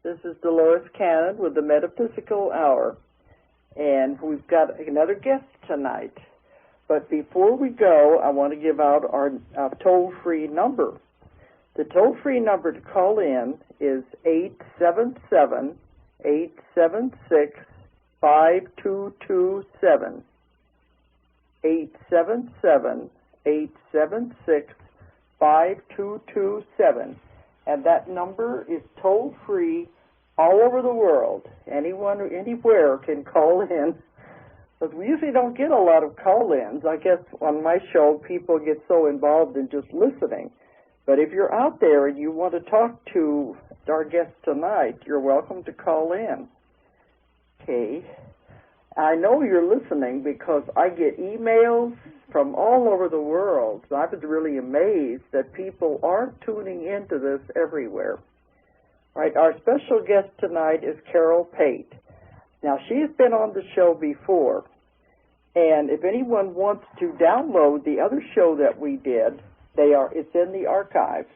This is Dolores Cannon with the Metaphysical Hour, and we've got another guest tonight. But before we go, I want to give out our toll-free number. The toll-free number to call in is 877-876-5227. 877-876-5227. And that number is toll-free all over the world. Anyone, anywhere can call in. But we usually don't get a lot of call-ins. I guess on my show, people get so involved in just listening. But if you're out there and you want to talk to our guest tonight, you're welcome to call in. Okay. I know you're listening because I get emails from all over the world. So I was really amazed that people are tuning into this everywhere. All right, our special guest tonight is Carol Pate. Now, she's been on the show before, and if anyone wants to download the other show that we did, it's in the archives,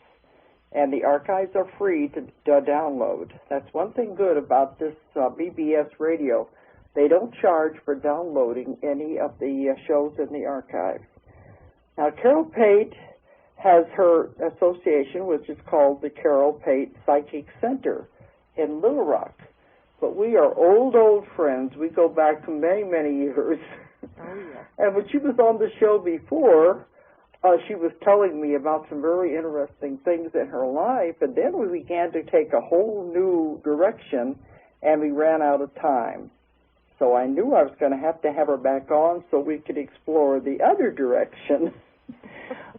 and the archives are free to download. That's one thing good about this BBS radio. They don't charge for downloading any of the shows in the archives. Now, Carol Pate has her association, which is called the Carol Pate Psychic Center in Little Rock. But we are old friends. We go back to many, many years. Oh, yeah. And when she was on the show before, she was telling me about some very interesting things in her life, and then we began to take a whole new direction, and we ran out of time. So I knew I was going to have her back on so we could explore the other direction.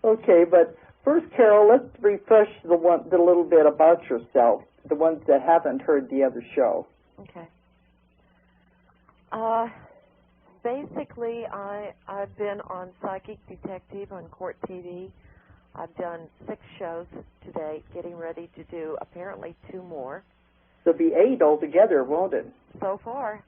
Okay, but first, Carol, let's refresh the little bit about yourself, the ones that haven't heard the other show. Okay. Basically, I've been on Psychic Detective on Court TV. I've done 6 shows to date, getting ready to do apparently 2 more. There'll be 8 altogether, won't it? So far,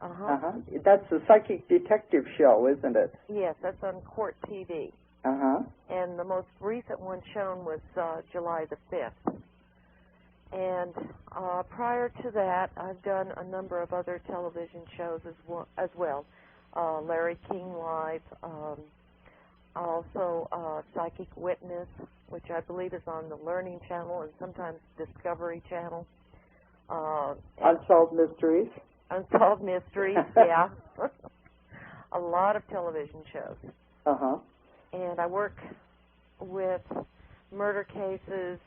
That's the Psychic Detective show, isn't it? Yes, that's on Court TV. And the most recent one shown was July the 5th. And prior to that, I've done a number of other television shows as well. Larry King Live, also Psychic Witness, which I believe is on the Learning Channel and sometimes Discovery Channel. Unsolved Mysteries. Unsolved Mysteries, yeah. A lot of television shows. And I work with murder cases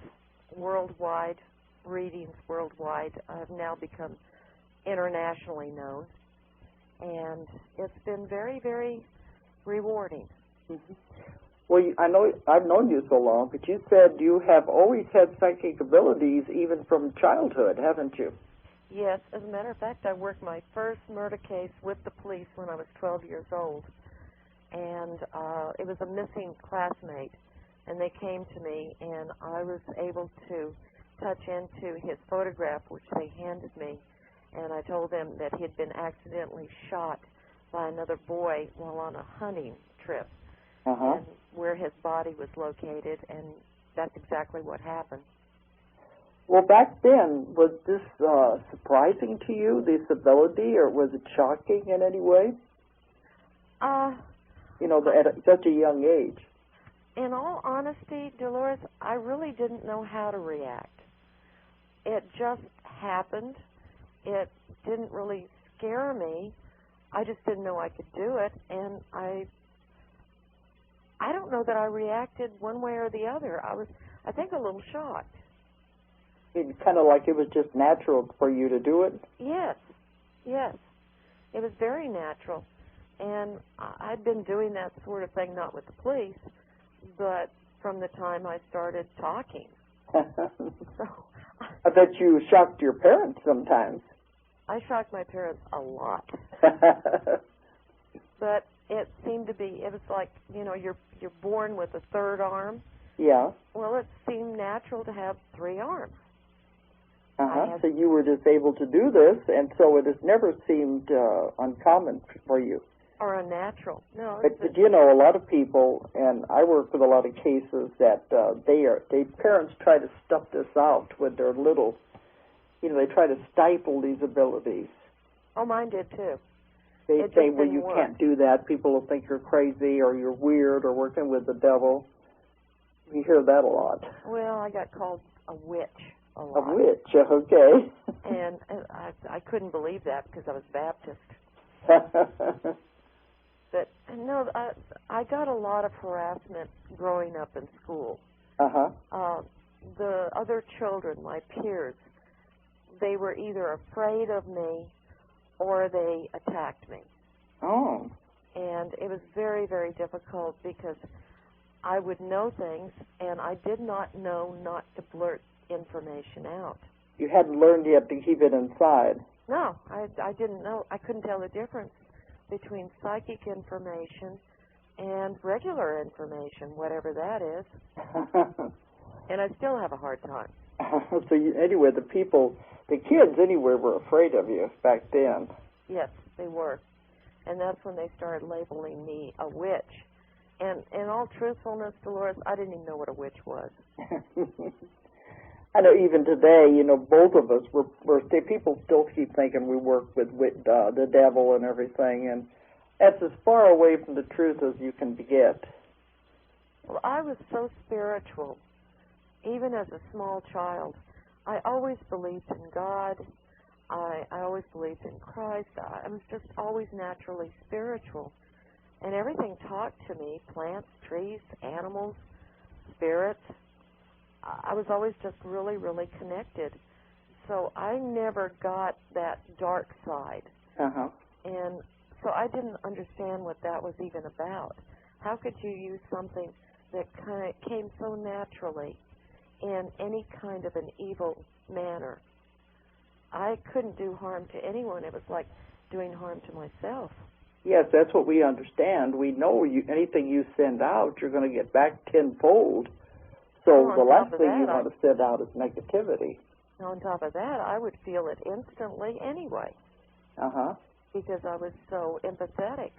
worldwide, readings worldwide. I've now become internationally known. And it's been very, very rewarding. Well, I know I've known you so long, but you said you have always had psychic abilities even from childhood, haven't you? Yes. As a matter of fact, I worked my first murder case with the police when I was 12 years old. And it was a missing classmate. And they came to me, and I was able to touch into his photograph, which they handed me. And I told them that he had been accidentally shot by another boy while on a hunting trip, and where his body was located, and that's exactly what happened. Well, back then, was this surprising to you, this ability, or was it shocking in any way? At such a young age. In all honesty, Dolores, I really didn't know how to react. It just happened. It didn't really scare me. I just didn't know I could do it, and I don't know that I reacted one way or the other. I think, a little shocked. It kind of like it was just natural for you to do it? Yes. It was very natural, and I'd been doing that sort of thing, not with the police, but from the time I started talking. So I bet you shocked your parents sometimes. I shocked my parents a lot. But it seemed to be, it was like, you're born with a third arm. Yeah. Well, it seemed natural to have 3 arms. So you were just able to do this, and so it has never seemed uncommon for you. Or unnatural. No. But a lot of people, and I work with a lot of cases that parents try to stuff this out when they're little. you know, they try to stifle these abilities. Oh, mine did too. They It say, just well, didn't you work. can't do that. People will think you're crazy or you're weird or working with the devil. You hear that a lot. Well, I got called a witch a A lot. witch, okay. And I couldn't believe that because I was Baptist. But no, I got a lot of harassment growing up in school. Uh-huh. The other children, my peers, they were either afraid of me or they attacked me. Oh. And it was very, very difficult because I would know things and I did not know not to blurt information out. You hadn't learned yet to keep it inside. No, I didn't know. I couldn't tell the difference between psychic information and regular information, whatever that is. And I still have a hard time. So anyway, the kids anyway were afraid of you back then. Yes, they were. And that's when they started labeling me a witch. And in all truthfulness, Dolores, I didn't even know what a witch was. I know even today, you know, both of us, people still keep thinking we work with the devil and everything, and that's as far away from the truth as you can get. Well, I was so spiritual. Even as a small child, I always believed in God. I always believed in Christ. I was just always naturally spiritual. And everything talked to me, plants, trees, animals, spirits. I was always just really, really connected. So I never got that dark side. Uh-huh. And so I didn't understand what that was even about. How could you use something that kind of came so naturally in any kind of an evil manner? I couldn't do harm to anyone. It was like doing harm to myself. Yes, that's what we understand. We know anything you send out, you're going to get back tenfold. So the last thing you want to send out is negativity. On top of that, I would feel it instantly anyway. Uh-huh. Because I was so empathetic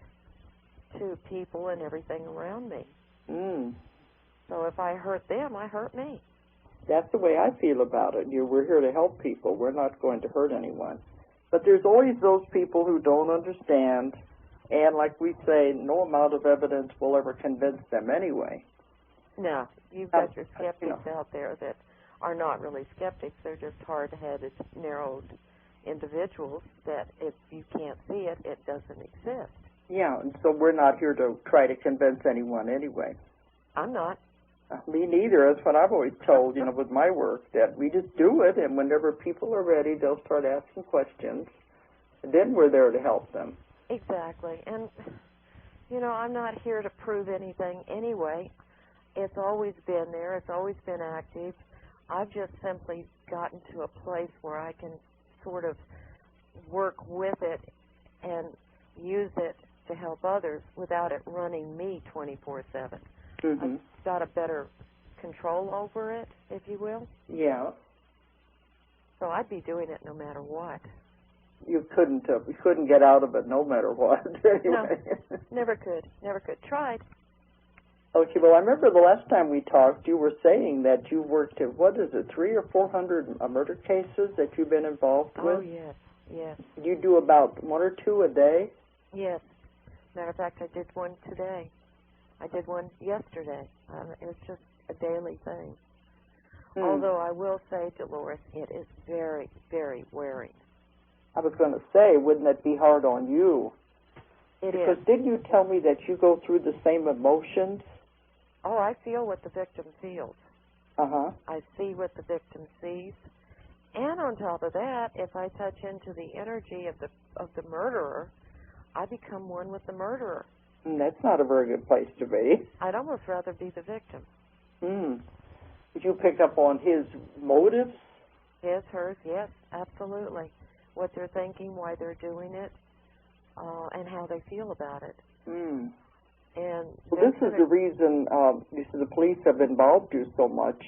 to people and everything around me. Mm. So if I hurt them, I hurt me. That's the way I feel about it. We're here to help people. We're not going to hurt anyone. But there's always those people who don't understand, and like we say, no amount of evidence will ever convince them anyway. No, you've got your skeptics out there that are not really skeptics. They're just hard-headed, narrowed individuals that if you can't see it, it doesn't exist. Yeah, and so we're not here to try to convince anyone anyway. I'm not. Me neither. That's what I've always told, you know, with my work, that we just do it, and whenever people are ready, they'll start asking questions, and then we're there to help them. Exactly. And, you know, I'm not here to prove anything anyway. It's always been there. It's always been active. I've just simply gotten to a place where I can sort of work with it and use it to help others without it running me 24/7. Mm-hmm. I've got a better control over it, if you will. Yeah. So I'd be doing it no matter what. You couldn't get out of it no matter what. Anyway. No, never could. Tried. Okay, well, I remember the last time we talked, you were saying that you worked at, 300 or 400 murder cases that you've been involved with? Oh, yes. You do about 1 or 2 a day? Yes. Matter of fact, I did one today. I did one yesterday. It was just a daily thing. Although I will say, Dolores, it is very, very wearing. I was going to say, wouldn't it be hard on you? It is. Because didn't you tell me that you go through the same emotions? Oh, I feel what the victim feels. Uh-huh. I see what the victim sees. And on top of that, if I touch into the energy of the murderer, I become one with the murderer. That's not a very good place to be. I'd almost rather be the victim. Did you pick up on his motives? His, hers, yes, absolutely. What they're thinking, why they're doing it, and how they feel about it. And well, this is the reason the police have involved you so much.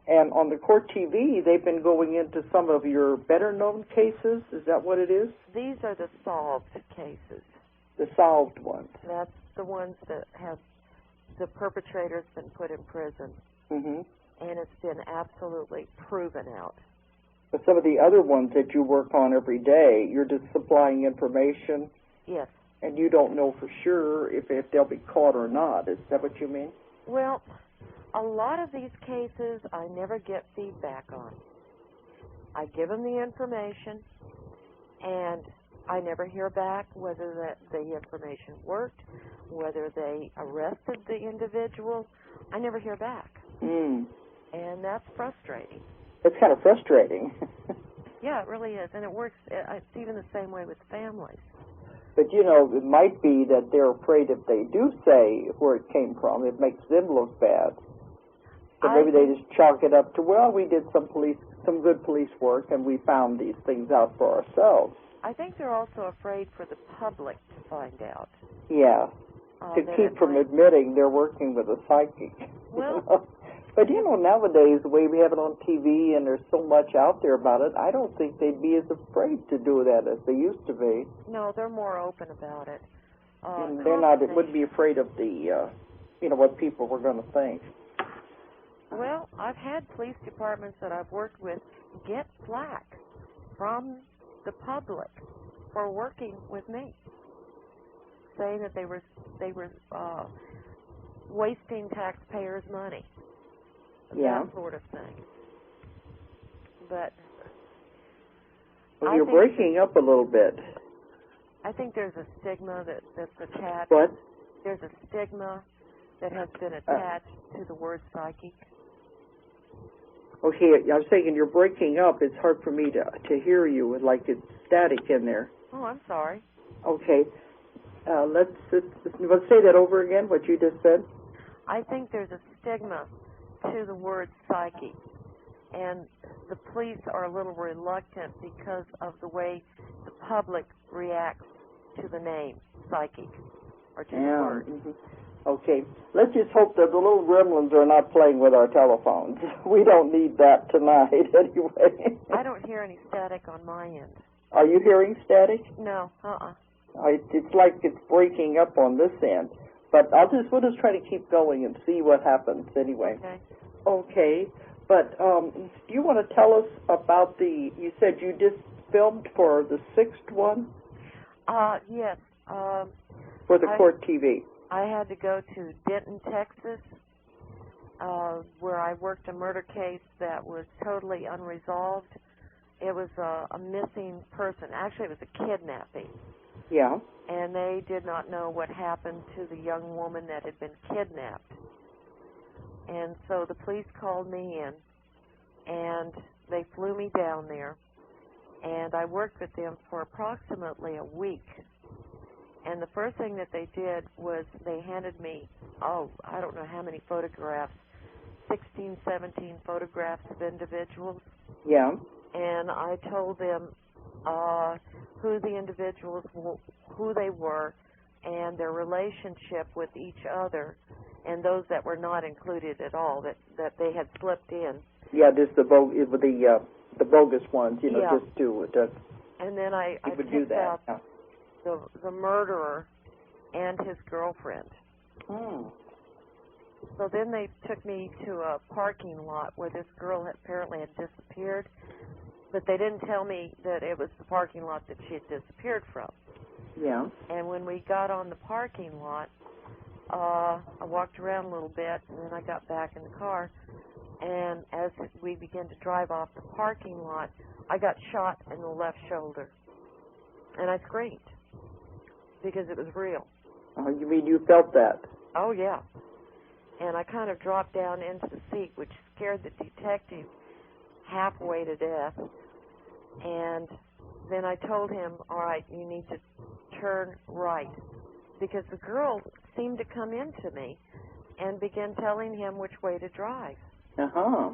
And on the court TV, they've been going into some of your better-known cases. Is that what it is? These are the solved cases. The solved ones. That's the ones that have the perpetrator's been put in prison. Mm-hmm. And it's been absolutely proven out. But some of the other ones that you work on every day, you're just supplying information. Yes. And you don't know for sure if they'll be caught or not. Is that what you mean? Well, a lot of these cases I never get feedback on. I give them the information, and I never hear back whether the information worked, whether they arrested the individual. I never hear back. Mm. And that's frustrating. It's kind of frustrating. Yeah, it really is. And it works, it's even the same way with families. But, you know, it might be that they're afraid if they do say where it came from, it makes them look bad. So maybe they just chalk it up to, well, we did some good police work, and we found these things out for ourselves. I think they're also afraid for the public to find out. Yeah, to keep from admitting they're working with a psychic. Well, you know? But, you know, nowadays, the way we have it on TV and there's so much out there about it, I don't think they'd be as afraid to do that as they used to be. No, they're more open about it. And they're not, wouldn't be afraid of the, you know, what people were going to think. Well, I've had police departments that I've worked with get flack from the public for working with me, saying that they were wasting taxpayers' money. Yeah. That sort of thing. But well, you're breaking up a little bit. I think there's a stigma that's attached. What? There's a stigma that has been attached to the word psychic. Okay, I was saying you're breaking up. It's hard for me to hear you, like it's static in there. Oh, I'm sorry. Okay. Let's say that over again, what you just said. I think there's a stigma to the word psychic, and the police are a little reluctant because of the way the public reacts to the name psychic or to the word. Mm-hmm. Okay, let's just hope that the little gremlins are not playing with our telephones. We don't need that tonight anyway. I don't hear any static on my end. Are you hearing static? No, It's like it's breaking up on this end. But we'll just try to keep going and see what happens anyway. Okay. Okay, but do you want to tell us about you said you just filmed for the 6th one? Yes. For the court TV. I had to go to Denton, Texas, where I worked a murder case that was totally unresolved. It was a missing person. Actually, it was a kidnapping. Yeah. And they did not know what happened to the young woman that had been kidnapped. And so the police called me in, and they flew me down there, and I worked with them for approximately a week. And the first thing that they did was they handed me, I don't know how many photographs, 16, 17 photographs of individuals. Yeah. And I told them who the individuals, who they were, and their relationship with each other, and those that were not included at all, that they had slipped in. Yeah, just the bogus ones, you know, Yeah. just to and then I picked out yeah. the murderer and his girlfriend. Hmm. So then they took me to a parking lot where this girl apparently had disappeared, but they didn't tell me that it was the parking lot that she had disappeared from. Yeah. And when we got on the parking lot, I walked around a little bit, and then I got back in the car, and as we began to drive off the parking lot, I got shot in the left shoulder, and I screamed because it was real. You mean you felt that? Oh, yeah. And I kind of dropped down into the seat, which scared the detective halfway to death. And then I told him, all right, you need to turn right, because the girl seemed to come into me and began telling him which way to drive. Uh-huh.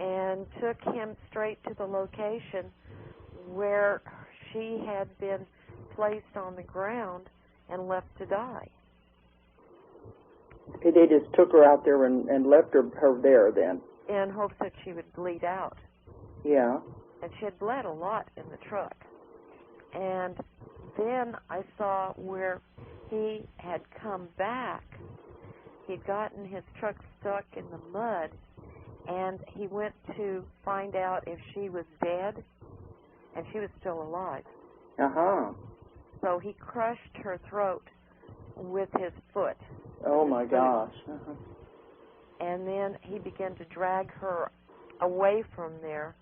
And took him straight to the location where she had been placed on the ground and left to die. They just took her out there and left her there then? In hopes that she would bleed out. Yeah. And she had bled a lot in the truck. And then I saw where he had come back. He'd gotten his truck stuck in the mud, and he went to find out if she was dead, and she was still alive. Uh-huh. So he crushed her throat with his foot. Oh, my gosh. Uh-huh. And then he began to drag her away from there,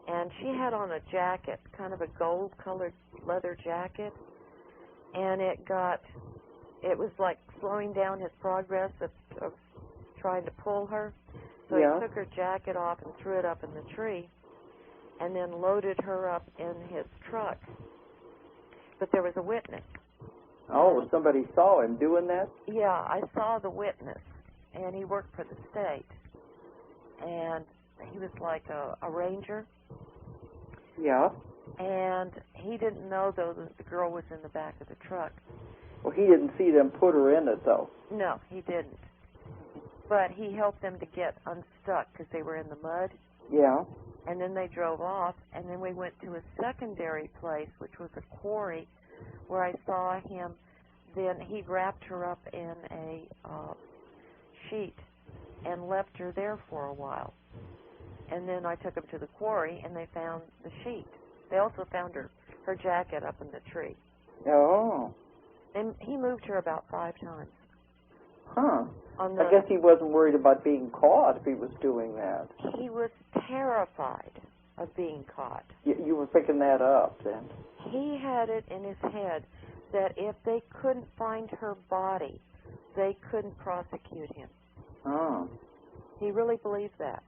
and she had on a jacket, kind of a gold-colored leather jacket, and it was like slowing down his progress of trying to pull her. So he took her jacket off and threw it up in the tree, and then loaded her up in his truck. But there was a witness. Oh, somebody saw him doing that? Yeah, I saw the witness, and he worked for the state. And he was like a ranger. Yeah. And he didn't know, though, that the girl was in the back of the truck. Well, he didn't see them put her in it, though. No, he didn't. But he helped them to get unstuck because they were in the mud. Yeah. And then they drove off, and then we went to a secondary place, which was a quarry, where I saw him. Then he wrapped her up in a sheet and left her there for a while. And then I took him to the quarry, and they found the sheet. They also found her jacket up in the tree. Oh. And he moved her about 5 times. Huh. I guess he wasn't worried about being caught if he was doing that. He was terrified of being caught. You were picking that up, then? He had it in his head that if they couldn't find her body, they couldn't prosecute him. Oh. He really believed that.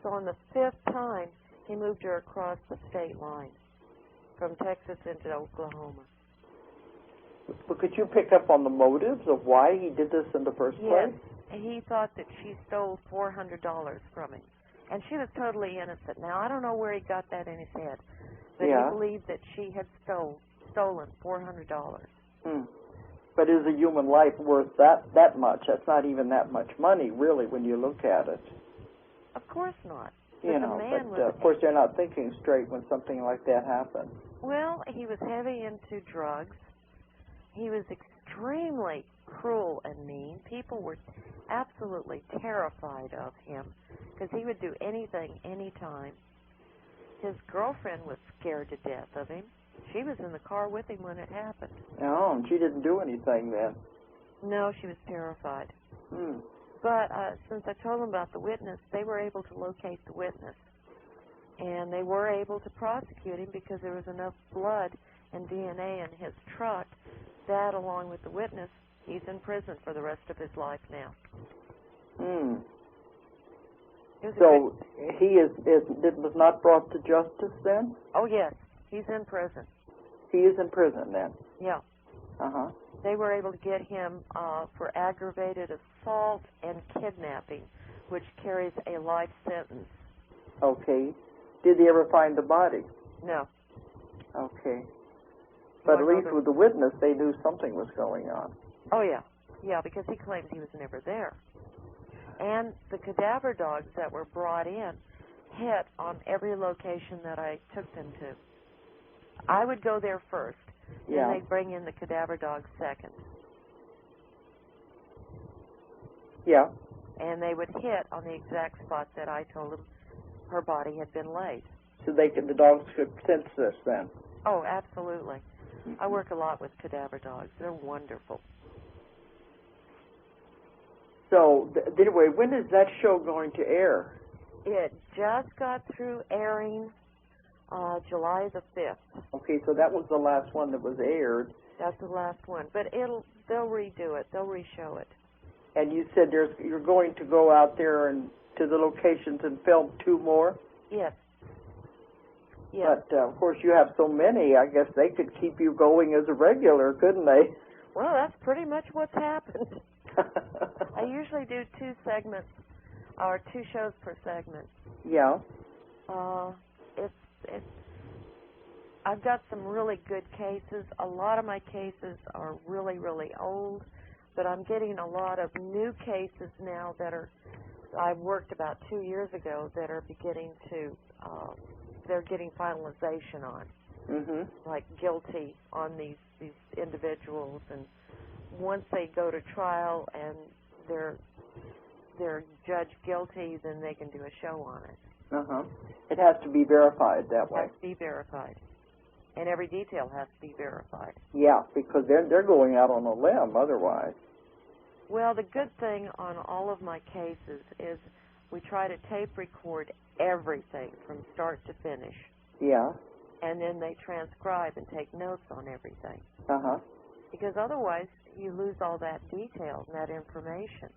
So on the 5th time, he moved her across the state line from Texas into Oklahoma. But could you pick up on the motives of why he did this in the first place? Yes. He thought that she stole $400 from him. And she was totally innocent. Now, I don't know where he got that in his head, but he believed that she had stolen $400. But is a human life worth that much? That's not even that much money, really, when you look at it. Of course not. You know, but of course they're not thinking straight when something like that happens. Well, he was heavy into drugs. He was extremely cruel and mean. People were absolutely terrified of him because he would do anything, anytime. His girlfriend was scared to death of him. She was in the car with him when it happened. Oh, and she didn't do anything then? No, she was terrified. But since I told them about the witness, they were able to locate the witness. And they were able to prosecute him because there was enough blood and DNA in his truck. That, along with the witness, he's in prison for the rest of his life now. So he was not brought to justice then? Oh, yes. He's in prison. He is in prison then? Yeah. Uh-huh. They were able to get him for aggravated assault and kidnapping, which carries a life sentence. Okay. Did they ever find the body? No. Okay. But at least with the witness, they knew something was going on. Oh, yeah. Yeah, because he claims he was never there. And the cadaver dogs that were brought in hit on every location that I took them to. I would go there first, and they'd bring in the cadaver dogs second. Yeah. And they would hit on the exact spot that I told them her body had been laid. So the dogs could sense this then? Oh, absolutely. I work a lot with cadaver dogs. They're wonderful. So, anyway, when is that show going to air? It just got through airing July the 5th. Okay, so that was the last one that was aired. That's the last one. But they'll redo it. They'll reshow it. And you said you're going to go out there and to the locations and film 2 more? Yes. Yes. But, of course, you have so many, I guess they could keep you going as a regular, couldn't they? Well, that's pretty much what's happened. I usually do 2 segments, or 2 shows per segment. Yeah. I've got some really good cases. A lot of my cases are really, really old, but I'm getting a lot of new cases now that I worked about 2 years ago that are beginning to, they're getting finalization on, like guilty on these individuals, and once they go to trial and they're judged guilty, then they can do a show on it. Uh-huh. It has to be verified that way. It has to be verified. And every detail has to be verified. Yeah, because they're going out on a limb otherwise. Well, the good thing on all of my cases is we try to tape record everything from start to finish. Yeah. And then they transcribe and take notes on everything. Uh-huh. Because otherwise you lose all that detail and that information.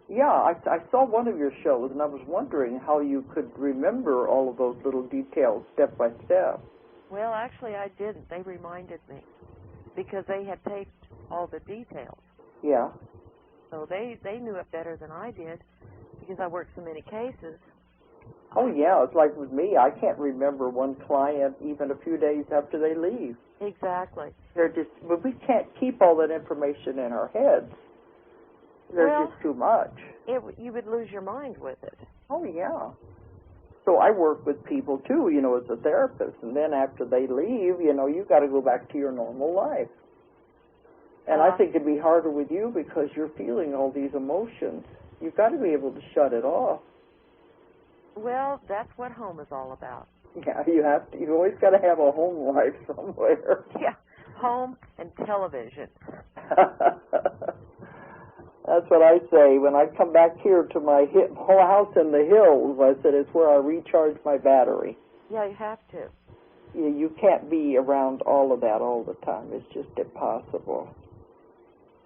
Yeah, I saw one of your shows, and I was wondering how you could remember all of those little details step by step. Well, actually, I didn't. They reminded me because they had taped all the details. Yeah. So they knew it better than I did because I worked so many cases. Oh, yeah, it's like with me. I can't remember one client even a few days after they leave. Exactly. But we can't keep all that information in our heads. There's just too much. You would lose your mind with it. Oh, yeah. So I work with people, too, as a therapist. And then after they leave, you've got to go back to your normal life. And I think it'd be harder with you because you're feeling all these emotions. You've got to be able to shut it off. Well, that's what home is all about. Yeah, you have to. You've always got to have a home life somewhere. Yeah, home and television. That's what I say. When I come back here to my whole house in the hills, I said it's where I recharge my battery. Yeah, you have to. You can't be around all of that all the time. It's just impossible.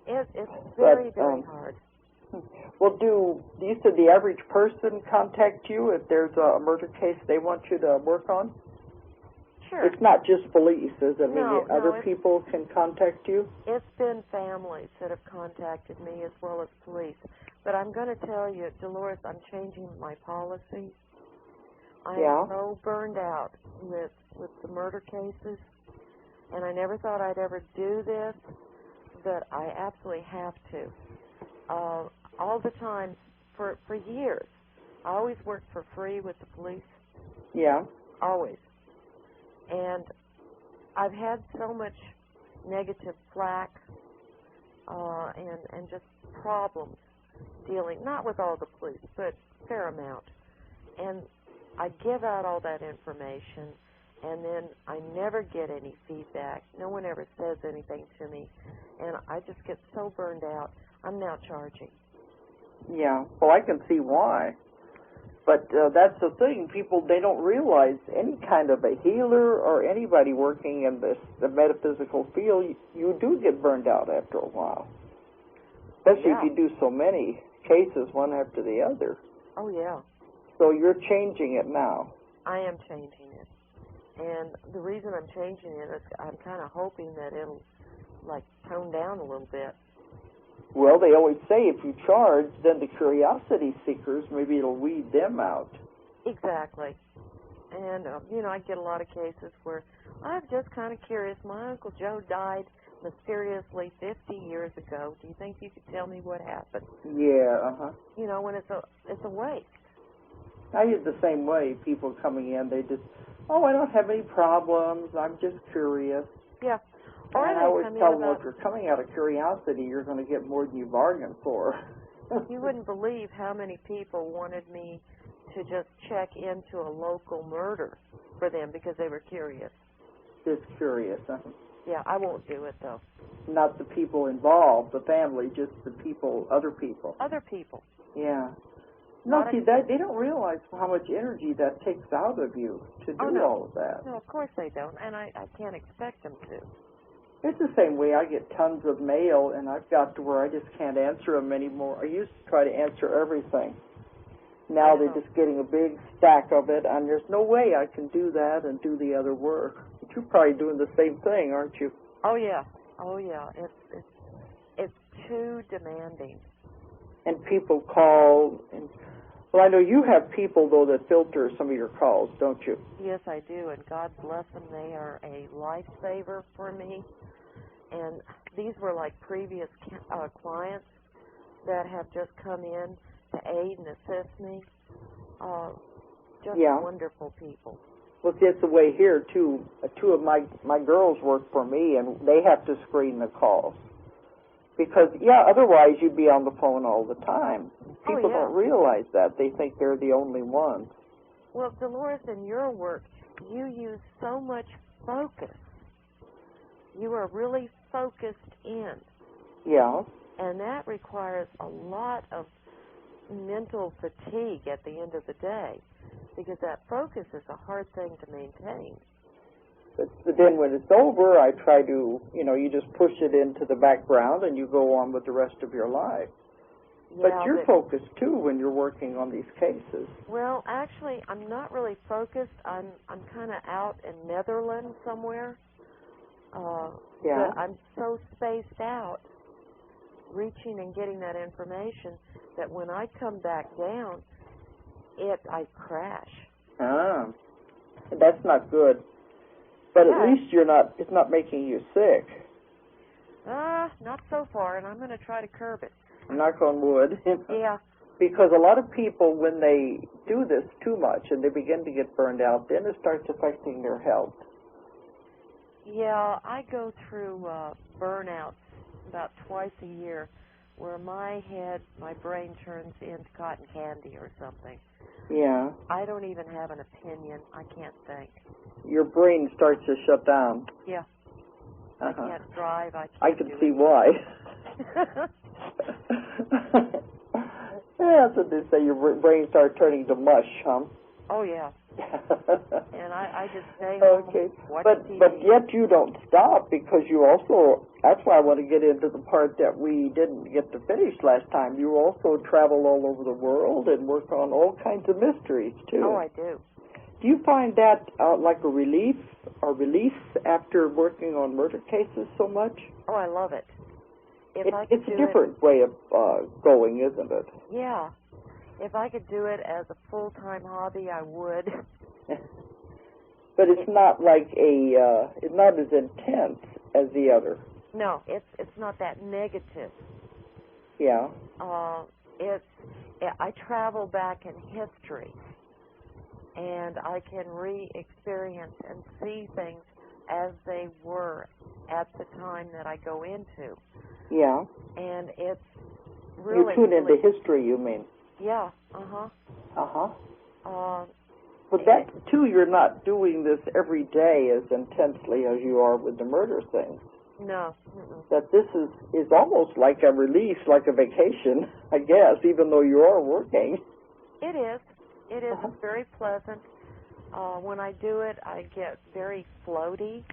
It's very hard. Well, you said the average person contact you if there's a murder case they want you to work on? Sure. It's not just police, is it? No, other people can contact you? It's been families that have contacted me as well as police. But I'm going to tell you, Dolores, I'm changing my policy. I am so burned out with the murder cases, and I never thought I'd ever do this, but I absolutely have to. All the time, for years, I always worked for free with the police. Yeah. Always. And I've had so much negative flack and just problems dealing, not with all the police, but a fair amount. And I give out all that information, and then I never get any feedback. No one ever says anything to me, and I just get so burned out. I'm now charging. Yeah, well, I can see why. But that's the thing. People, they don't realize any kind of a healer or anybody working in the metaphysical field, you do get burned out after a while. Especially if you do so many cases one after the other. Oh, yeah. So you're changing it now. I am changing it. And the reason I'm changing it is I'm kind of hoping that it'll, tone down a little bit. Well, they always say if you charge, then the curiosity seekers, maybe it'll weed them out. Exactly. And, I get a lot of cases where I'm just kind of curious. My Uncle Joe died mysteriously 50 years ago. Do you think you could tell me what happened? Yeah, uh-huh. When it's a waste. I get the same way. People coming in, they just, I don't have any problems. I'm just curious. Yeah. And I always tell them, if you're coming out of curiosity, you're going to get more than you bargained for. You wouldn't believe how many people wanted me to just check into a local murder for them because they were curious. Just curious, huh? Yeah, I won't do it, though. Not the people involved, the family, just the people, other people. Other people. Yeah. No, see, they don't realize how much energy that takes out of you to do all of that. No, of course they don't, and I can't expect them to. It's the same way. I get tons of mail, and I've got to where I just can't answer them anymore. I used to try to answer everything. Now they're just getting a big stack of it, and there's no way I can do that and do the other work. But you're probably doing the same thing, aren't you? Oh, yeah. Oh, yeah. It's too demanding. And people call, well, I know you have people, though, that filter some of your calls, don't you? Yes, I do, and God bless them. They are a lifesaver for me. And these were like previous clients that have just come in to aid and assist me. Just wonderful people. Well, see, it's the way here, too. Two of my girls work for me, and they have to screen the calls Because, yeah, otherwise you'd be on the phone all the time. People don't realize that. They think they're the only ones. Well, Dolores, in your work, you use so much focus. You are really focused in. Yeah. And that requires a lot of mental fatigue at the end of the day, because that focus is a hard thing to maintain. But then when it's over, I try to, you just push it into the background and you go on with the rest of your life. Yeah, but you're focused, too, when you're working on these cases. Well, actually, I'm not really focused. I'm kind of out in Netherlands somewhere. Yeah. But I'm so spaced out, reaching and getting that information, that when I come back down, I crash. Ah, that's not good. But yeah. At least it's not making you sick. Not so far, and I'm going to try to curb it. Knock on wood. Yeah. Because a lot of people, when they do this too much and they begin to get burned out, then it starts affecting their health. Yeah, I go through burnouts about twice a year, where my brain turns into cotton candy or something. Yeah. I don't even have an opinion. I can't think. Your brain starts to shut down. Yeah. I can't drive. I can see why. Yeah, that's what they say. Your brain starts turning to mush, huh? Oh, yeah. And I just stay home. Okay. Watch TV. But yet you don't stop, because you also, that's why I want to get into the part that we didn't get to finish last time. You also travel all over the world and work on all kinds of mysteries, too. Oh, I do. Do you find that like a relief or release after working on murder cases so much? Oh, I love it. It's a different way of going, isn't it? Yeah. If I could do it as a full-time hobby, I would. But it's not like it's not as intense as the other. No, it's not that negative. Yeah. I travel back in history, and I can re-experience and see things as they were at the time that I go into. Yeah. And it's really... You tune into history, you mean? Yeah, uh-huh. But that, too, you're not doing this every day as intensely as you are with the murder things. No. That this is almost like a release, like a vacation, I guess, even though you are working. It is. It is very pleasant. When I do it, I get very floaty,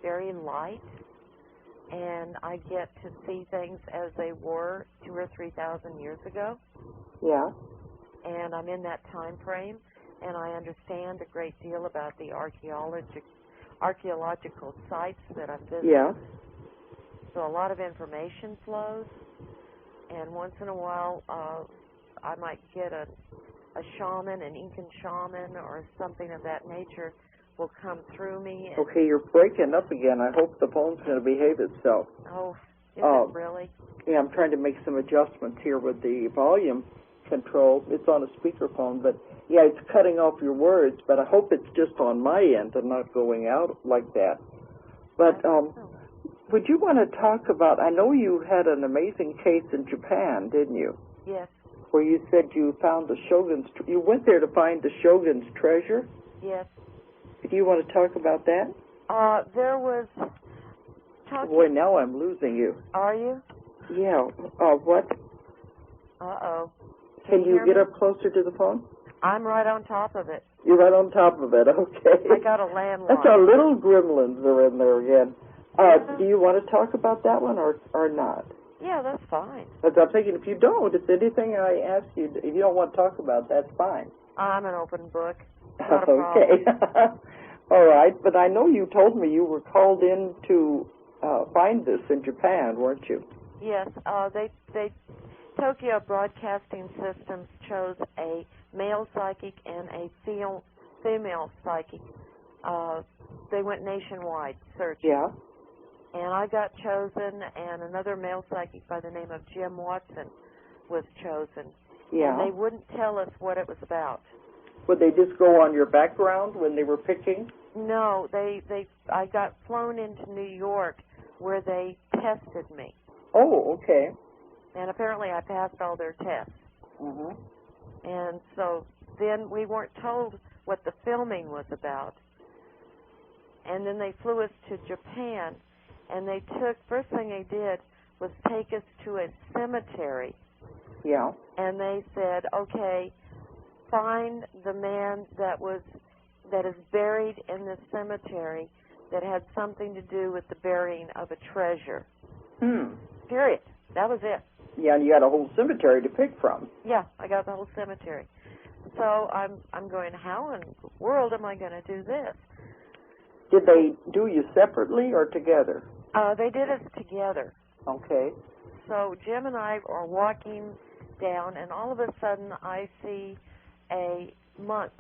very light, and I get to see things as they were 2,000 or 3,000 years ago. Yeah. And I'm in that time frame, and I understand a great deal about the archaeological sites that I've visited. Yeah. So a lot of information flows, and once in a while I might get a shaman, an Incan shaman, or something of that nature will come through me. Okay, you're breaking up again. I hope the phone's going to behave itself. Oh, is it really? Yeah, I'm trying to make some adjustments here with the volume control. It's on a speakerphone, but yeah, it's cutting off your words, but I hope it's just on my end and not going out like that. But would you want to talk about, I know you had an amazing case in Japan, didn't you? Yes. Where you said you found the Shogun's, you went there to find the Shogun's treasure? Yes. Do you want to talk about that? There was talking... Boy, now I'm losing you. Are you? Yeah. What? Uh-oh. Can you get me? up closer to the phone? I'm right on top of it. You're right on top of it, okay. I got a landline. That's our little gremlins are in there again. Do you want to talk about that one or not? Yeah, that's fine. But I'm thinking if you don't, if anything I ask you, if you don't want to talk about, that's fine. I'm an open book. Not a okay. All right, but I know you told me you were called in to find this in Japan, weren't you? Yes, they Tokyo Broadcasting Systems chose a male psychic and a female psychic. They went nationwide searching. Yeah. And I got chosen, and another male psychic by the name of Jim Watson was chosen. Yeah. And they wouldn't tell us what it was about. Would they just go on your background when they were picking? No, I got flown into New York where they tested me. Oh, okay. And apparently I passed all their tests. Mm-hmm. And so then we weren't told what the filming was about. And then they flew us to Japan, and first thing they did was take us to a cemetery. Yeah. And they said, okay, find the man that is buried in this cemetery that had something to do with the burying of a treasure. Period. That was it. Yeah, and you had a whole cemetery to pick from. Yeah, I got the whole cemetery. So I'm going, how in the world am I going to do this? Did they do you separately or together? They did us together. Okay. So Jim and I are walking down, and all of a sudden I see a monk,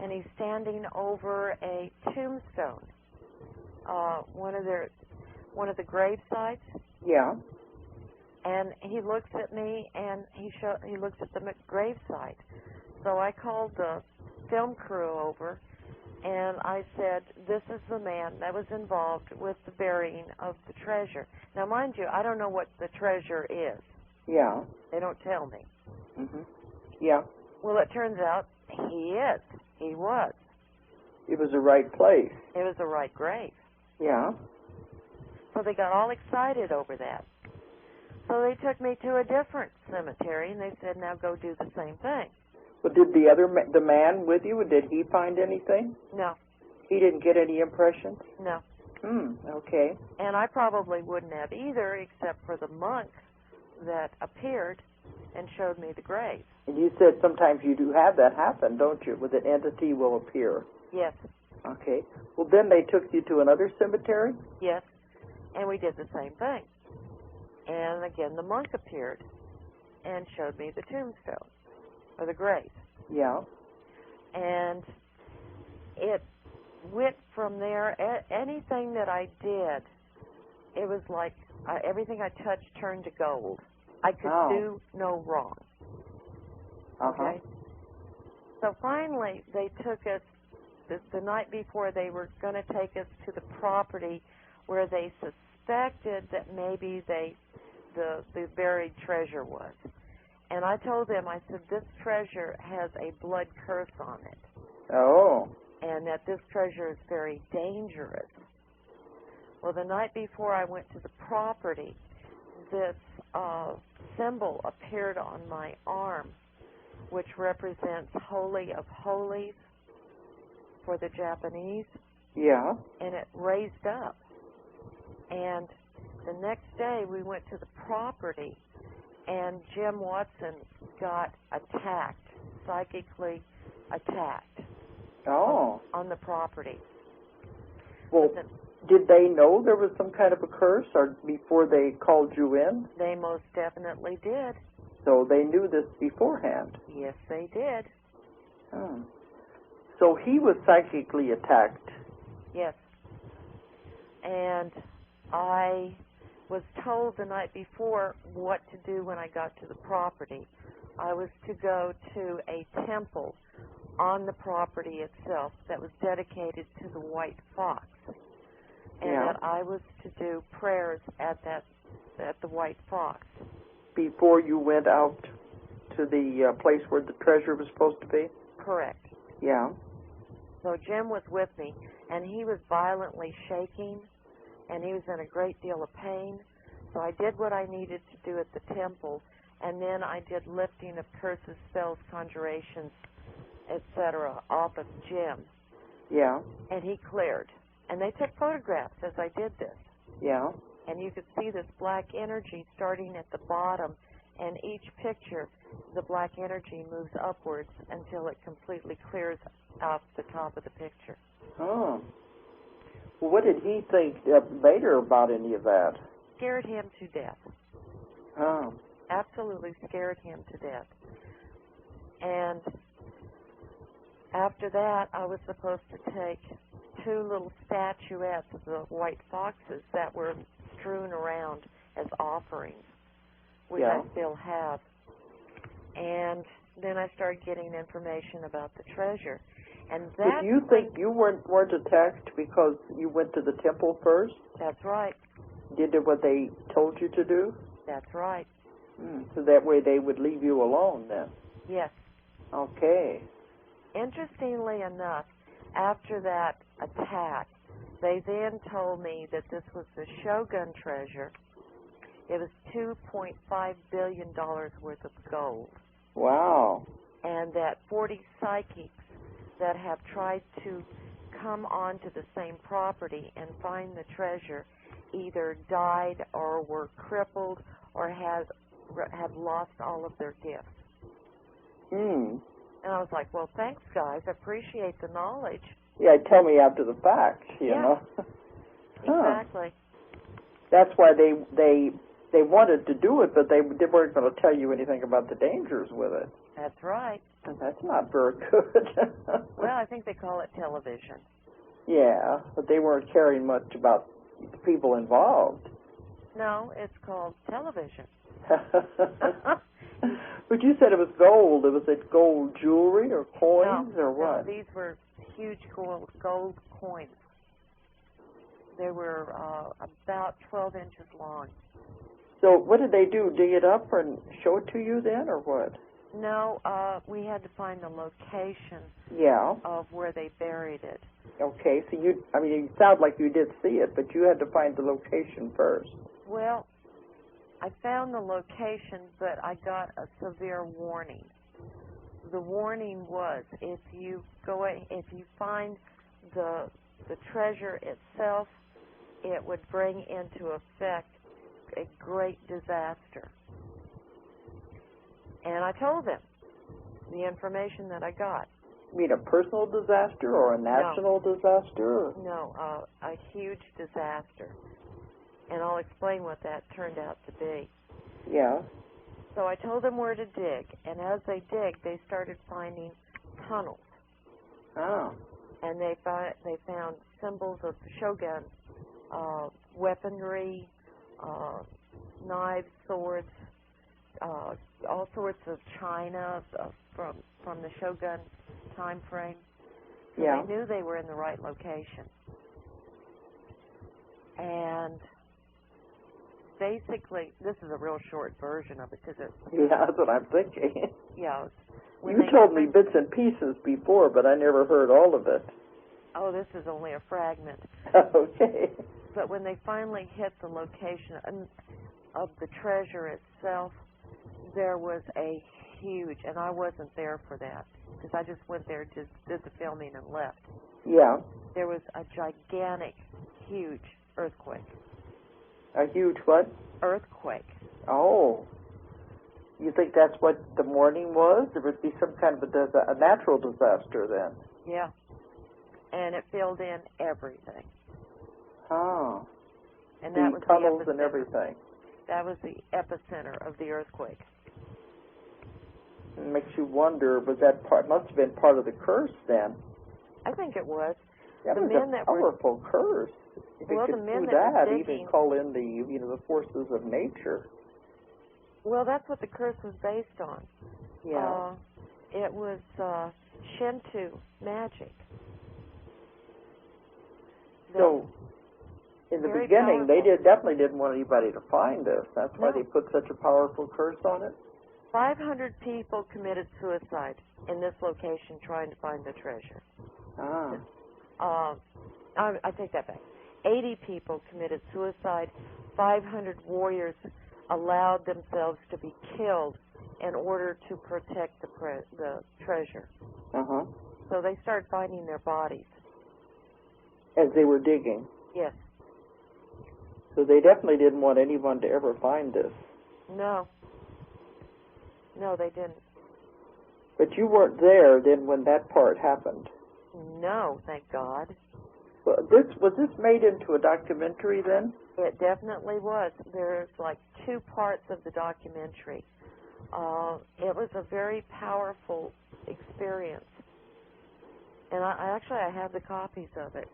and he's standing over a tombstone, one of the grave sites. Yeah. And he looks at me, and he looks at the grave site. So I called the film crew over, and I said, this is the man that was involved with the burying of the treasure. Now, mind you, I don't know what the treasure is. Yeah. They don't tell me. Mm-hmm. Yeah. Well, it turns out he is. He was. It was the right place. It was the right grave. Yeah. So they got all excited over that. So they took me to a different cemetery, and they said, now go do the same thing. But did the man with you, did he find anything? No. He didn't get any impressions? No. Okay. And I probably wouldn't have either, except for the monk that appeared and showed me the grave. And you said sometimes you do have that happen, don't you, with an entity will appear? Yes. Okay. Well, then they took you to another cemetery? Yes. And we did the same thing. And again, the monk appeared and showed me the tombstone, or the grave. Yeah. And it went from there. Anything that I did, it was like everything I touched turned to gold. I could do no wrong. Okay? So finally, they took us, the night before, they were going to take us to the property where they suspected that maybe the buried treasure was. And I told them, I said, this treasure has a blood curse on it. Oh. And that this treasure is very dangerous. Well, the night before I went to the property, this symbol appeared on my arm, which represents Holy of Holies for the Japanese. Yeah. And it raised up. And the next day we went to the property, and Jim Watson got attacked, psychically attacked. Oh. On the property. Well, did they know there was some kind of a curse, or before they called you in? They most definitely did. So they knew this beforehand? Yes, they did. Oh. So he was psychically attacked? Yes. And I was told the night before what to do when I got to the property. I was to go to a temple on the property itself that was dedicated to the white fox, and that I was to do prayers at the white fox. Before you went out to the place where the treasure was supposed to be? Correct. Yeah. So Jim was with me, and he was violently shaking, and he was in a great deal of pain. So I did what I needed to do at the temple, and then I did lifting of curses, spells, conjurations, etc., off of Jim. Yeah. And he cleared. And they took photographs as I did this. Yeah. And you could see this black energy starting at the bottom, and each picture, the black energy moves upwards until it completely clears off the top of the picture. Oh. Well, what did he think later about any of that? Scared him to death. Oh. Absolutely scared him to death. And after that, I was supposed to take 2 little statuettes of the white foxes that were strewn around as offerings, which I still have. And then I started getting information about the treasure. And that. But you think you weren't attacked because you went to the temple first? That's right. You did what they told you to do? That's right. So that way they would leave you alone then? Yes. Okay. Interestingly enough, after that attack, they then told me that this was the Shogun treasure. It was $2.5 billion worth of gold. Wow. And that 40 psychics that have tried to come onto the same property and find the treasure either died or were crippled or have lost all of their gifts. And I was like, well, thanks, guys. I appreciate the knowledge. Yeah, tell me after the fact, you know. Exactly. That's why they wanted to do it, but they weren't going to tell you anything about the dangers with it. That's right. And that's not very good. Well, I think they call it television. Yeah, but they weren't caring much about the people involved. No, it's called television. But you said it was gold. Was it gold jewelry or coins or what? No, these were huge gold coins. They were about 12 inches long. So what did they do? Dig it up and show it to you then, or what? No, we had to find the location of where they buried it. Okay, so it sounds like you did see it, but you had to find the location first. Well, I found the location, but I got a severe warning. The warning was if you find the treasure itself, it would bring into effect a great disaster. And I told them the information that I got. You mean a personal disaster or a national disaster? No, a huge disaster. And I'll explain what that turned out to be. Yeah. So I told them where to dig, and as they dig, they started finding tunnels. Oh. And they found symbols of Shogun weaponry, knives, swords, all sorts of china from the Shogun time frame. So they knew they were in the right location. And basically, this is a real short version of it because that's what I'm thinking. Yeah. You told me bits and pieces before, but I never heard all of it. Oh, this is only a fragment. Okay. But when they finally hit the location of the treasure itself, there was a huge, and I wasn't there for that because I just went there, just did the filming and left. Yeah. There was a gigantic, huge earthquake. A huge what? Earthquake. Oh. You think that's what the warning was? There would be some kind of a natural disaster then. Yeah. And it filled in everything. Oh. And that was tunnels the and everything. That was the epicenter of the earthquake. It makes you wonder, must have been part of the curse then? I think it was. That was a powerful curse. Well, the men that were digging, even call in the forces of nature. Well, that's what the curse was based on. Yeah. It was Shinto magic. So, in the beginning, they definitely didn't want anybody to find this. That's why they put such a powerful curse on it. 500 people committed suicide in this location trying to find the treasure. Ah. I take that back. 80 people committed suicide. 500 warriors allowed themselves to be killed in order to protect the treasure. Uh-huh. So they started finding their bodies. As they were digging? Yes. So they definitely didn't want anyone to ever find this? No. No, they didn't. But you weren't there then when that part happened? No, thank God. Well, was this made into a documentary then? It definitely was. There's like 2 parts of the documentary. It was a very powerful experience. And I have the copies of it.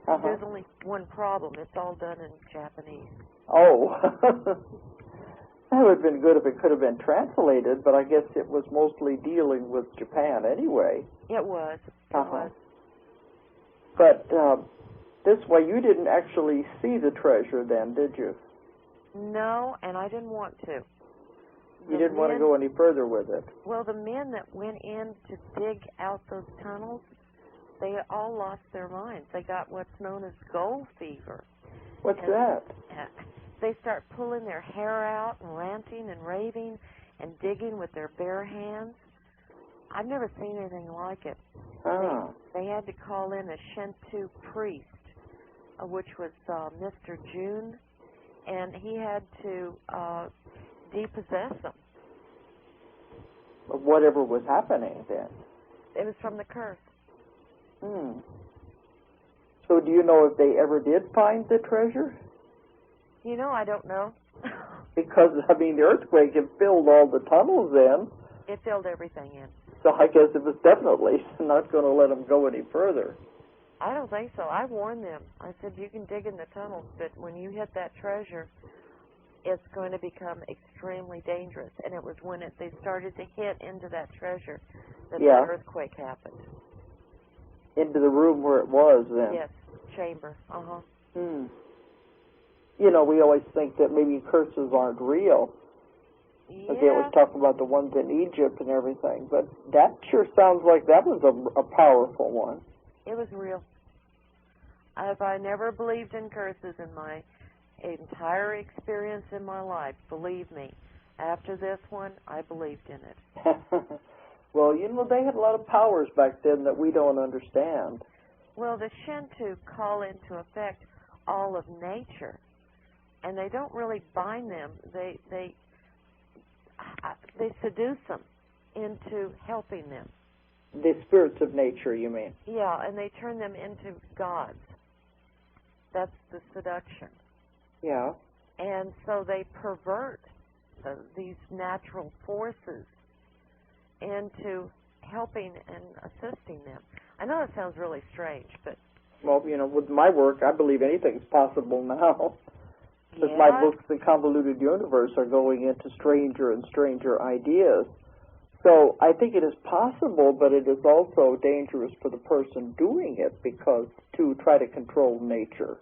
Uh-huh. There's only one problem. It's all done in Japanese. Oh. That would have been good if it could have been translated, but I guess it was mostly dealing with Japan anyway. It was. It was. But this way, you didn't actually see the treasure then, did you? No, and I didn't want to. You didn't want to go any further with it? Well, the men that went in to dig out those tunnels, they all lost their minds. They got what's known as gold fever. What's that? They start pulling their hair out and ranting and raving and digging with their bare hands. I've never seen anything like it. Ah. They had to call in a Shinto priest, which was Mr. June, and he had to depossess them. Whatever was happening then? It was from the curse. So do you know if they ever did find the treasure? You know, I don't know. Because, I mean, the earthquake had filled all the tunnels in. It filled everything in. So I guess it was definitely not going to let them go any further. I don't think so. I warned them. I said, you can dig in the tunnels, but when you hit that treasure, it's going to become extremely dangerous. And it was when they started to hit into that treasure that the earthquake happened. Into the room where it was then? Yes, chamber. You know, we always think that maybe curses aren't real. Yeah. They always talk about the ones in Egypt and everything, but that sure sounds like that was a powerful one. It was real. I never believed in curses in my entire experience in my life. Believe me, after this one, I believed in it. Well, you know, they had a lot of powers back then that we don't understand. Well, the Shinto call into effect all of nature, and they don't really bind them. They seduce them into helping them. The spirits of nature, you mean? Yeah, and they turn them into gods. That's the seduction. Yeah. And so they pervert these natural forces into helping and assisting them. I know that sounds really strange, but... Well, you know, with my work, I believe anything's possible now. Because my books, The Convoluted Universe, are going into stranger and stranger ideas. So I think it is possible, but it is also dangerous for the person doing it, because to try to control nature,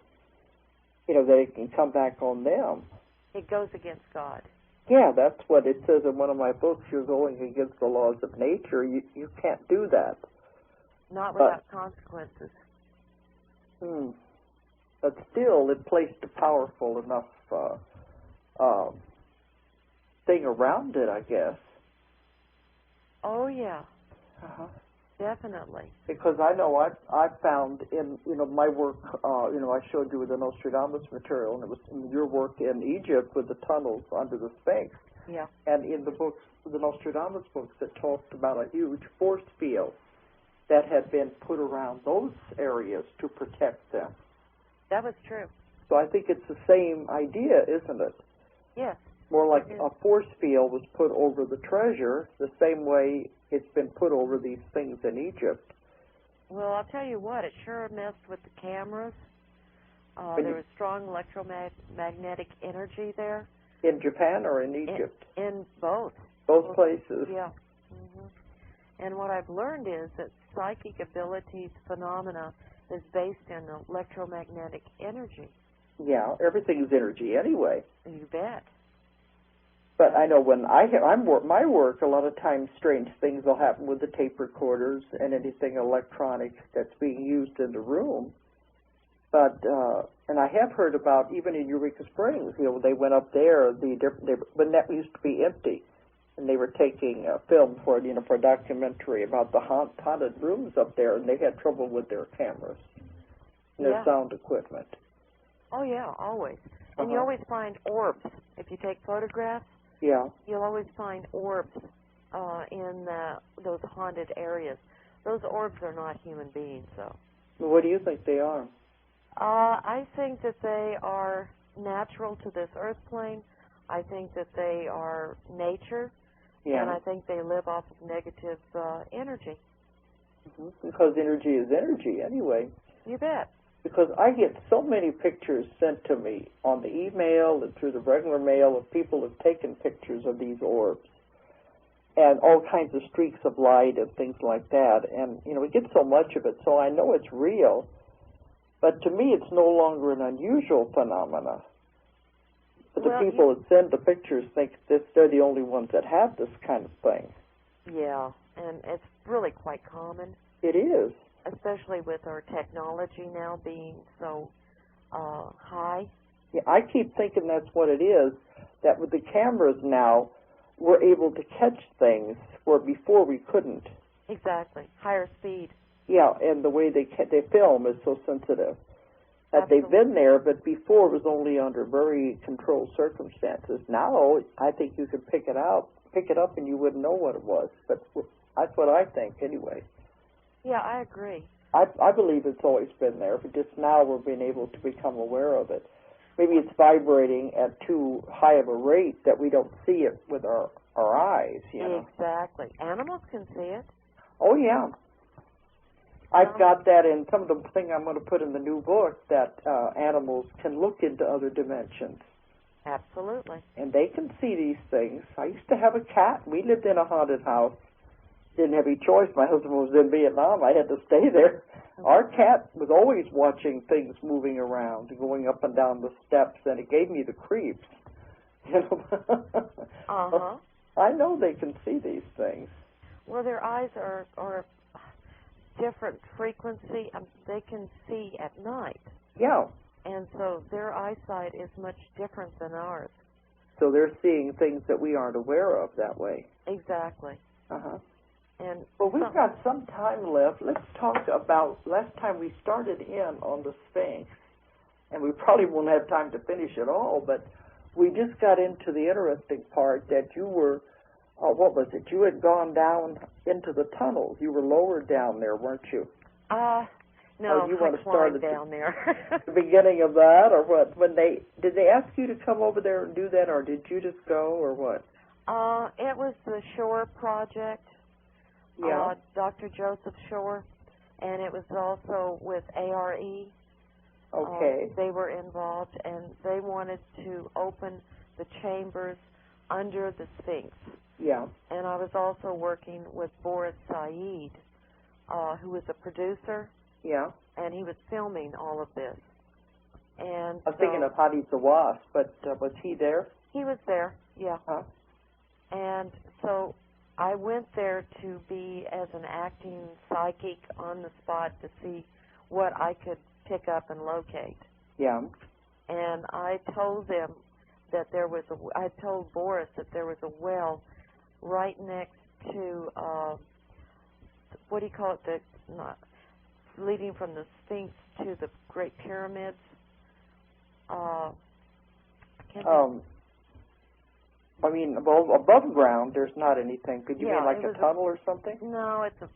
you know, that it can come back on them. It goes against God. Yeah, that's what it says in one of my books. You're going against the laws of nature. You can't do that. Not without consequences. But still, it placed a powerful enough thing around it, I guess. Oh, yeah. Definitely. Because I know I found in, you know, my work, you know, I showed you with the Nostradamus material, and it was in your work in Egypt with the tunnels under the Sphinx. Yeah. And in the books, the Nostradamus books, that talked about a huge force field that had been put around those areas to protect them. That was true. So I think it's the same idea, isn't it? Yes. More like a force field was put over the treasure, the same way it's been put over these things in Egypt. Well, I'll tell you what, it sure messed with the cameras. There was strong electromagnetic energy there. In Japan or in Egypt? In both. Both places. Yeah. And what I've learned is that psychic abilities phenomena is based in electromagnetic energy. Yeah, everything's energy anyway. You bet. But I know when my work, a lot of times strange things will happen with the tape recorders and anything electronic that's being used in the room. But and I have heard about, even in Eureka Springs, you know, they went up there, when that used to be empty, and they were taking film for it, you know, for a documentary about the haunted rooms up there, and they had trouble with their cameras and their sound equipment. Oh, yeah, always. And you always find orbs. If you take photographs, you'll always find orbs in those haunted areas. Those orbs are not human beings, though. Well, what do you think they are? I think that they are natural to this earth plane. I think that they are nature. Yeah. And I think they live off of negative energy. Because energy is energy anyway. You bet. Because I get so many pictures sent to me on the email and through the regular mail of people who have taken pictures of these orbs and all kinds of streaks of light and things like that. And, you know, we get so much of it, so I know it's real. But to me, it's no longer an unusual phenomena. But Well, the people that send the pictures think that they're the only ones that have this kind of thing. Yeah, and it's really quite common. It is. Especially with our technology now being so high. Yeah, I keep thinking that's what it is, that with the cameras now, we're able to catch things where before we couldn't. Exactly. Higher speed. Yeah, and the way they film is so sensitive. That Absolutely. they've been there, but before it was only under very controlled circumstances. Now, I think you could pick it up, and you wouldn't know what it was. But that's what I think, anyway. Yeah, I agree. I believe it's always been there, but just now we're being able to become aware of it. Maybe it's vibrating at too high of a rate that we don't see it with our eyes, you know. Exactly. Animals can see it. Oh, yeah. I've got that in some of the thing I'm going to put in the new book, that animals can look into other dimensions. Absolutely. And they can see these things. I used to have a cat. We lived in a haunted house. Didn't have any choice. My husband was in Vietnam. I had to stay there. Our cat was always watching things moving around, going up and down the steps, and it gave me the creeps. You know? I know they can see these things. Well, their eyes are different frequency. They can see at night. Yeah. And so their eyesight is much different than ours. So they're seeing things that we aren't aware of that way. Exactly. Uh-huh. And well, we've got some time left. Let's talk about last time we started in on the Sphinx, and we probably won't have time to finish it all, but we just got into the interesting part that you were, what was it? You had gone down into the tunnels. You were lowered down there, weren't you? No, you I climbed down there. The beginning of that, or what? Did they ask you to come over there and do that, or did you just go, or what? It was the Shore Project. Yeah. Dr. Joseph Shore, and it was also with ARE. Okay. They were involved, and they wanted to open the chambers under the Sphinx. Yeah. And I was also working with Boris Said, who was a producer. Yeah. And he was filming all of this. And I was thinking of Hadi the Wasp, but was he there? He was there, yeah. Huh? And so I went there to be as an acting psychic on the spot to see what I could pick up and locate. Yeah. And I told them that I told Boris that there was a well right next to, what do you call it, leading from the Sphinx to the Great Pyramids. I mean, above ground, there's not anything. Could you mean like a tunnel or something? No, it's a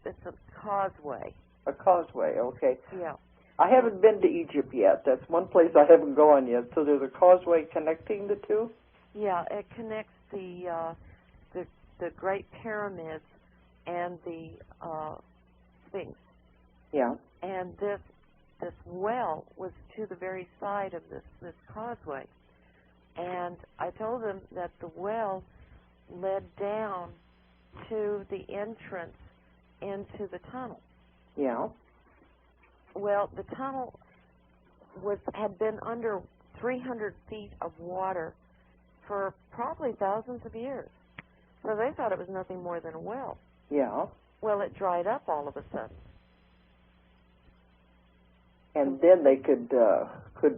causeway. A causeway, okay. Yeah. I haven't been to Egypt yet. That's one place I haven't gone yet. So there's a causeway connecting the two? Yeah, it connects the Great Pyramids and the Sphinx. Yeah. And this well was to the very side of this causeway. And I told them that the well led down to the entrance into the tunnel. Yeah. Well, the tunnel had been under 300 feet of water for probably thousands of years. So they thought it was nothing more than a well. Yeah. Well, it dried up all of a sudden. And then they could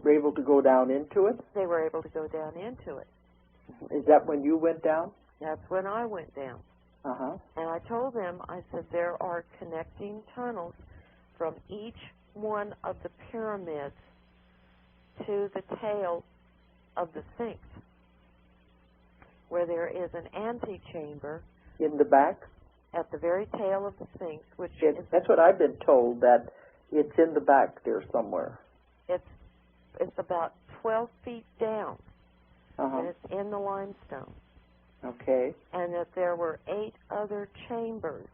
be able to go down into it? They were able to go down into it. Is that when you went down? That's when I went down. Uh-huh. And I told them, I said, there are connecting tunnels from each one of the pyramids to the tail of the Sphinx, where there is an antechamber. In the back? At the very tail of the Sphinx, which that's what I've been told, that it's in the back there somewhere. It's about 12 feet down, and it's in the limestone. Okay. And that there were 8 other chambers,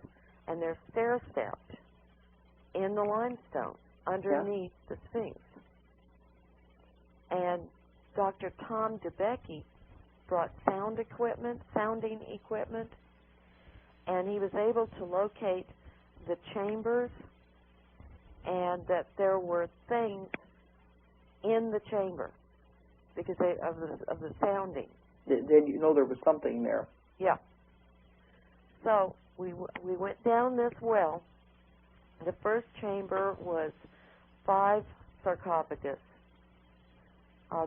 and they're stair-stepped in the limestone underneath the Sphinx. And Dr. Tom DeBecke brought sounding equipment, and he was able to locate the chambers and that there were things in the chamber. because of the sounding. Then you know there was something there. Yeah. So we went down this well. The first chamber was 5 sarcophagus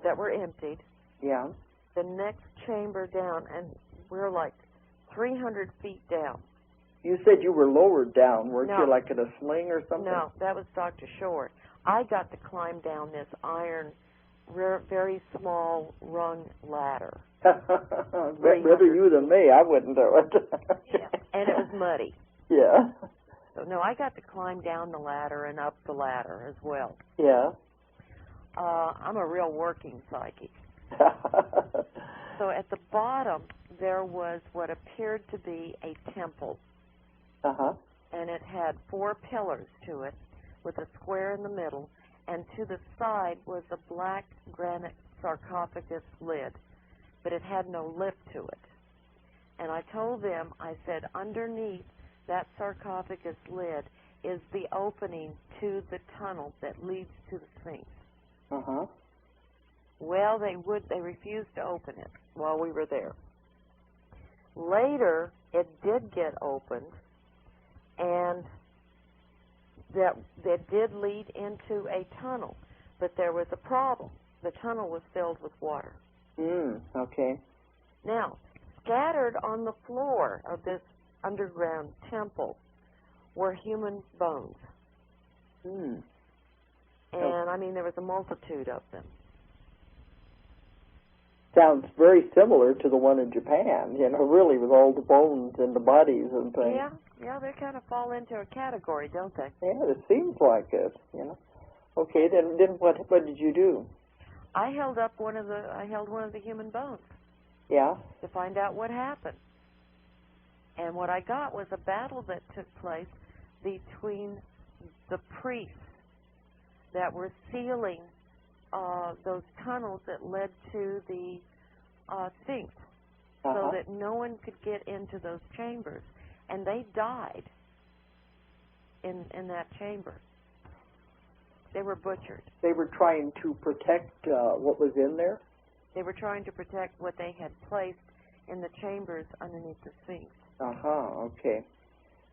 that were emptied. Yeah. The next chamber down, and we're like 300 feet down. You said you were lowered down, weren't No. you, like in a sling or something? No, that was Dr. Short. I got to climb down this iron, very small rung ladder. Rather you than me, I wouldn't do it. Yeah. And it was muddy. Yeah. So, no, I got to climb down the ladder and up the ladder as well. Yeah. I'm a real working psychic. So at the bottom, there was what appeared to be a temple. Uh-huh. And it had 4 pillars to it with a square in the middle, and to the side was a black granite sarcophagus lid, but it had no lip to it. And I told them, I said, underneath that sarcophagus lid is the opening to the tunnel that leads to the Sphinx. Uh-huh. Well, they refused to open it while we were there. Later, it did get opened, and that did lead into a tunnel, but there was a problem. The tunnel was filled with water. Okay. Now, scattered on the floor of this underground temple were human bones. And, I mean, there was a multitude of them. Sounds very similar to the one in Japan, really, with all the bones and the bodies and things. Yeah, they kind of fall into a category, don't they? Yeah, it seems like it, Okay, then what did you do? I held one of the human bones. Yeah. To find out what happened. And what I got was a battle that took place between the priests that were sealing those tunnels that led to the Sphinx, so that no one could get into those chambers. And they died in that chamber. They were butchered. They were trying to protect what was in there? They were trying to protect what they had placed in the chambers underneath the Sphinx. Okay.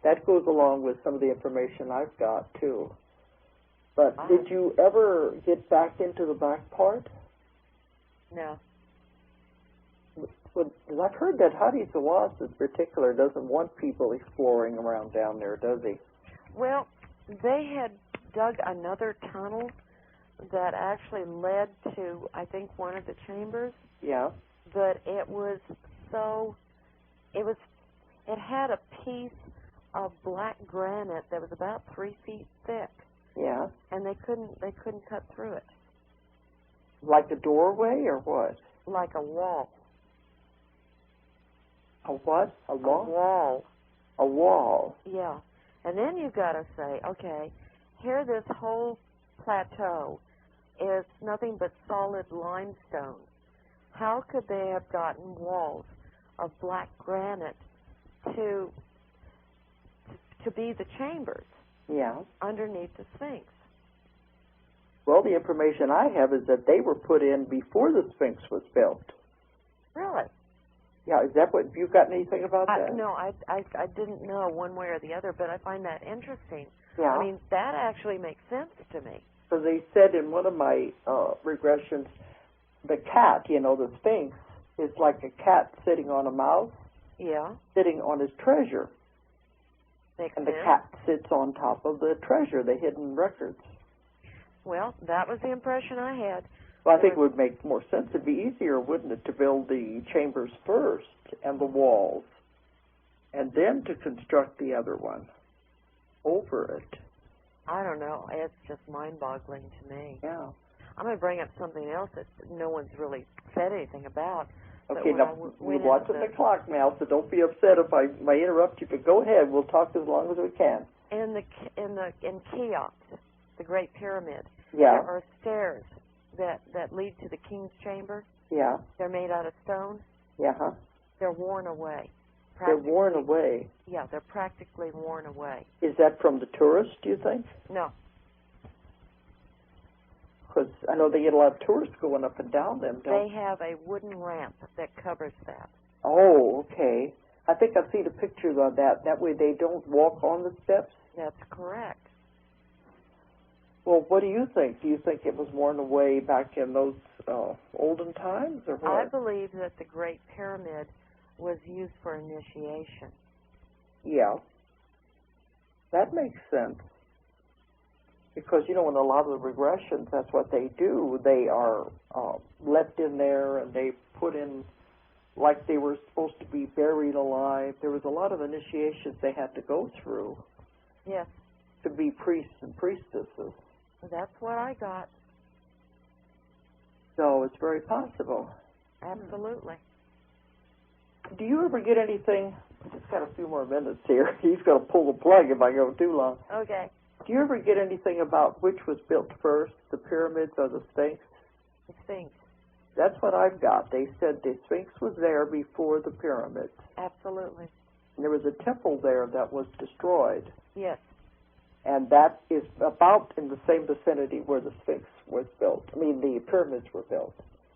That goes along with some of the information I've got, too. But did you ever get back into the back part? No. I've heard that Hades Awas in particular doesn't want people exploring around down there, does he? Well, they had dug another tunnel that actually led to, I think, one of the chambers. Yeah. But it had a piece of black granite that was about 3 feet thick. Yeah. And they couldn't cut through it. Like a doorway or what? Like a wall. A what? A wall? A wall. A wall. Yeah. And then you've got to say, okay, here this whole plateau is nothing but solid limestone. How could they have gotten walls of black granite to be the chambers? Yeah. Underneath the Sphinx. Well, the information I have is that they were put in before the Sphinx was built. Really? Yeah, is that what, you got anything about that? No, I didn't know one way or the other, but I find that interesting. Yeah. I mean, that actually makes sense to me. So they said in one of my regressions, the cat, the Sphinx, is like a cat sitting on a mouse. Yeah. Sitting on his treasure. Makes and sense. The cat sits on top of the treasure, the hidden records. Well, that was the impression I had. Well, I think it would make more sense. It'd be easier, wouldn't it, to build the chambers first and the walls, and then to construct the other one over it. I don't know. It's just mind-boggling to me. Yeah. I'm going to bring up something else that no one's really said anything about. Okay, now, we're watching the clock now, so don't be upset if I may interrupt you, but go ahead. We'll talk as long as we can. In Cheops, the Great Pyramid, yeah, there are stairs that lead to the king's chamber. Yeah. They're made out of stone. Yeah. They're worn away. They're worn away. Yeah, they're practically worn away. Is that from the tourists, do you think? No. Because I know they get a lot of tourists going up and down them, They have a wooden ramp that covers that. Oh, okay. I think I've seen the pictures of that. That way they don't walk on the steps? That's correct. Well, what do you think? Do you think it was more in the way back in those olden times, or what? I believe that the Great Pyramid was used for initiation. Yeah. That makes sense. Because, you know, in a lot of the regressions, that's what they do. They are left in there, and they put in like they were supposed to be buried alive. There was a lot of initiations they had to go through. Yes. To be priests and priestesses. That's what I got. So it's very possible. Absolutely. Do you ever get anything? I just got a few more minutes here. He's going to pull the plug if I go too long. Okay. Do you ever get anything about which was built first, the pyramids or the Sphinx? The Sphinx. That's what I've got. They said the Sphinx was there before the pyramids. Absolutely. And there was a temple there that was destroyed. Yes. And that is about in the same vicinity where the Sphinx was built. I mean, the pyramids were built.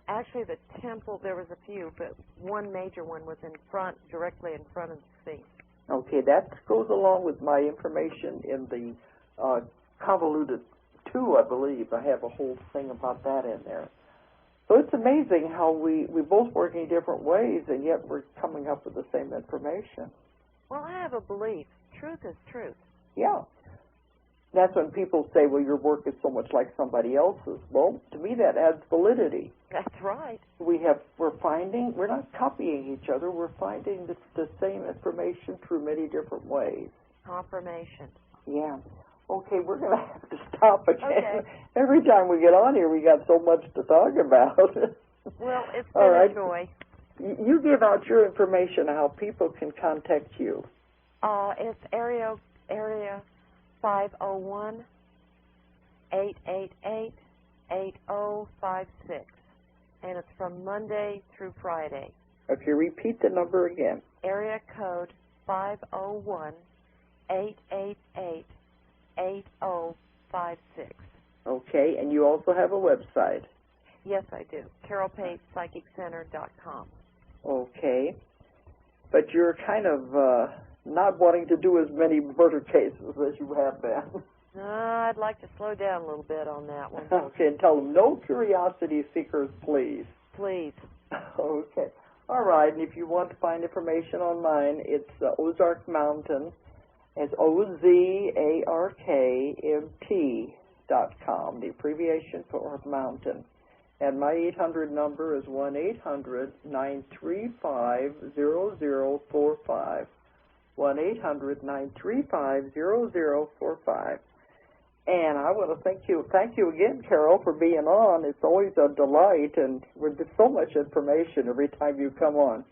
Actually, the temple, there was a few, but one major one was in front, directly in front of the Sphinx. Okay, that goes along with my information in the convoluted 2, I believe. I have a whole thing about that in there. So it's amazing how we both work in different ways, and yet we're coming up with the same information. Well, I have a belief. Truth is truth. Yeah. That's when people say, well, your work is so much like somebody else's. Well, to me, that adds validity. That's right. We're finding, we're not copying each other, we're finding the same information through many different ways. Confirmation. Yeah. Okay, we're going to have to stop again. Okay. Every time we get on here, we got so much to talk about. Well, it's been All right. a joy. You give out your information, how people can contact you. It's area 501-888-8056, and it's from Monday through Friday. Okay, repeat the number again. Area code 501-888-8056. Okay, and you also have a website. Yes, I do. CarolPatePsychicCenter.com. Okay, but you're kind of not wanting to do as many murder cases as you have been. I'd like to slow down a little bit on that one. Okay, and tell them no curiosity seekers, please. Please. Okay. All right, and if you want to find information on mine, it's Ozark Mountain. It's OZARKMT.com, the abbreviation for mountain. And my 800 number is 1-800-935-0045. 1-800-935-0045. And I want to thank you again, Carol, for being on. It's always a delight, and there's so much information every time you come on.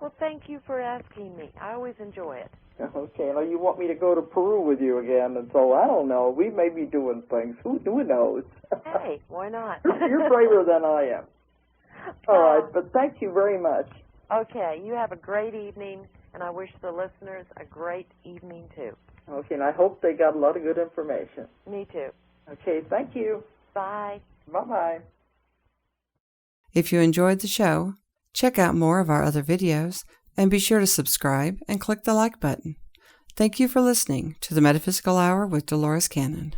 Well, thank you for asking me. I always enjoy it. Okay, now you want me to go to Peru with you again, and so I don't know. We may be doing things. Who knows? Hey, why not? You're braver than I am. All right, but thank you very much. Okay, you have a great evening, and I wish the listeners a great evening, too. Okay, and I hope they got a lot of good information. Me too. Okay, thank you. Bye. Bye-bye. If you enjoyed the show, check out more of our other videos, and be sure to subscribe and click the like button. Thank you for listening to the Metaphysical Hour with Dolores Cannon.